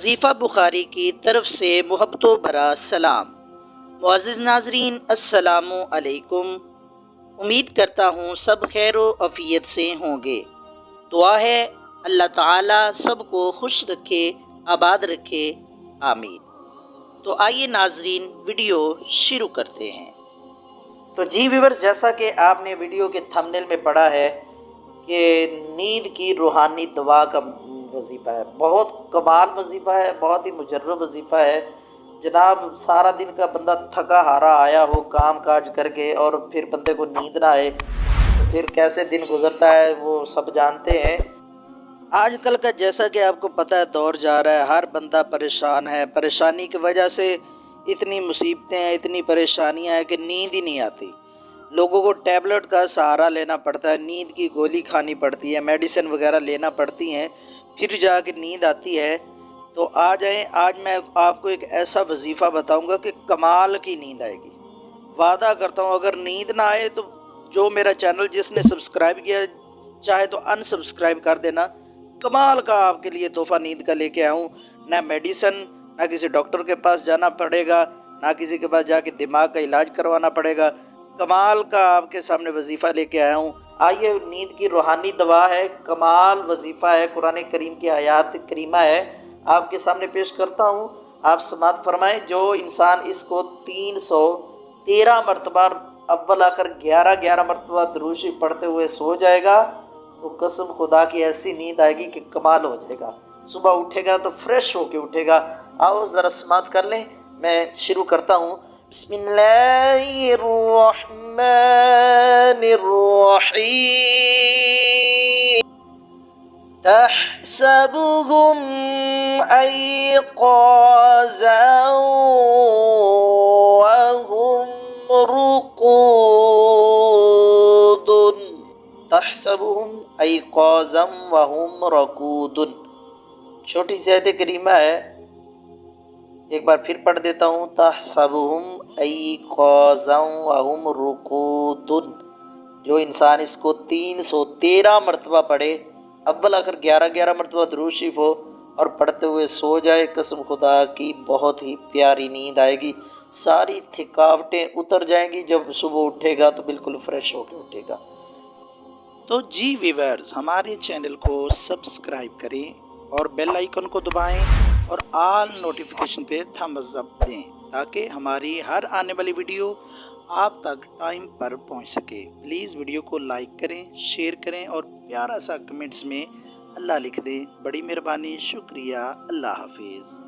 وظیفہ بخاری کی طرف سے محبت و بھرا سلام۔ معزز ناظرین، السلام علیکم۔ امید کرتا ہوں سب خیر و عافیت سے ہوں گے۔ دعا ہے اللہ تعالی سب کو خوش رکھے، آباد رکھے، آمین۔ تو آئیے ناظرین ویڈیو شروع کرتے ہیں۔ تو جی ویورز، جیسا کہ آپ نے ویڈیو کے تھمبنیل میں پڑھا ہے کہ نیند کی روحانی دوا کا وظیفہ ہے، بہت کمال وظیفہ ہے، بہت ہی مجرب وظیفہ ہے جناب۔ سارا دن کا بندہ تھکا ہارا آیا ہو کام کاج کر کے، اور پھر بندے کو نیند نہ آئے تو پھر کیسے دن گزرتا ہے وہ سب جانتے ہیں۔ آج کل کا جیسا کہ آپ کو پتہ ہے دور جا رہا ہے، ہر بندہ پریشان ہے، پریشانی کی وجہ سے اتنی مصیبتیں ہیں، اتنی پریشانیاں ہیں کہ نیند ہی نہیں آتی۔ لوگوں کو ٹیبلٹ کا سہارا لینا پڑتا ہے، نیند کی گولی کھانی پڑتی ہے، میڈیسن وغیرہ لینا پڑتی ہیں، پھر جا کے نیند آتی ہے۔ تو آ جائیں، آج میں آپ کو ایک ایسا وظیفہ بتاؤں گا کہ کمال کی نیند آئے گی۔ وعدہ کرتا ہوں اگر نیند نہ آئے تو جو میرا چینل جس نے سبسکرائب کیا چاہے تو ان سبسکرائب کر دینا۔ کمال کا آپ کے لیے تحفہ نیند کا لے کے آؤں، نہ میڈیسن، نہ کسی ڈاکٹر کے پاس جانا پڑے گا، نہ کسی کے پاس جا کے دماغ کا علاج کروانا پڑے گا۔ کمال کا آپ کے سامنے وظیفہ لے کے آیا ہوں۔ آئیے، نیند کی روحانی دوا ہے، کمال وظیفہ ہے، قرآن کریم کی آیات کریمہ ہے، آپ کے سامنے پیش کرتا ہوں۔ آپ سماعت فرمائیں۔ جو انسان اس کو 313 مرتبہ اول آخر 11 مرتبہ درود شریف پڑھتے ہوئے سو جائے گا تو قسم خدا کی ایسی نیند آئے گی کہ کمال ہو جائے گا۔ صبح اٹھے گا تو فریش ہو کے اٹھے گا۔ آؤ ذرا سماعت کر لیں، میں شروع کرتا ہوں۔ بسم اللہ الرحمن الرحیم۔ تحسبهم أيقاظا وهم رقود، تحسبهم أيقاظا وهم رقود۔ چھوٹی سی آیت کریمہ ہے، ایک بار پھر پڑھ دیتا ہوں۔ تحسبهم أيقاظا وهم رقود۔ جو انسان اس کو 313 مرتبہ پڑھے، اول آخر 11 مرتبہ درود شریف ہو اور پڑھتے ہوئے سو جائے، قسم خدا کی بہت ہی پیاری نیند آئے گی، ساری تھکاوٹیں اتر جائیں گی، جب صبح اٹھے گا تو بالکل فریش ہو کے اٹھے گا۔ تو جی ویورز، ہمارے چینل کو سبسکرائب کریں اور بیل آئیکن کو دبائیں اور آل نوٹیفیکیشن پہ تھمبس اپ دیں تاکہ ہماری ہر آنے والی ویڈیو آپ تک ٹائم پر پہنچ سکے۔ پلیز ویڈیو کو لائک کریں، شیئر کریں اور پیارا سا کمنٹس میں اللہ لکھ دیں۔ بڑی مہربانی، شکریہ، اللہ حافظ۔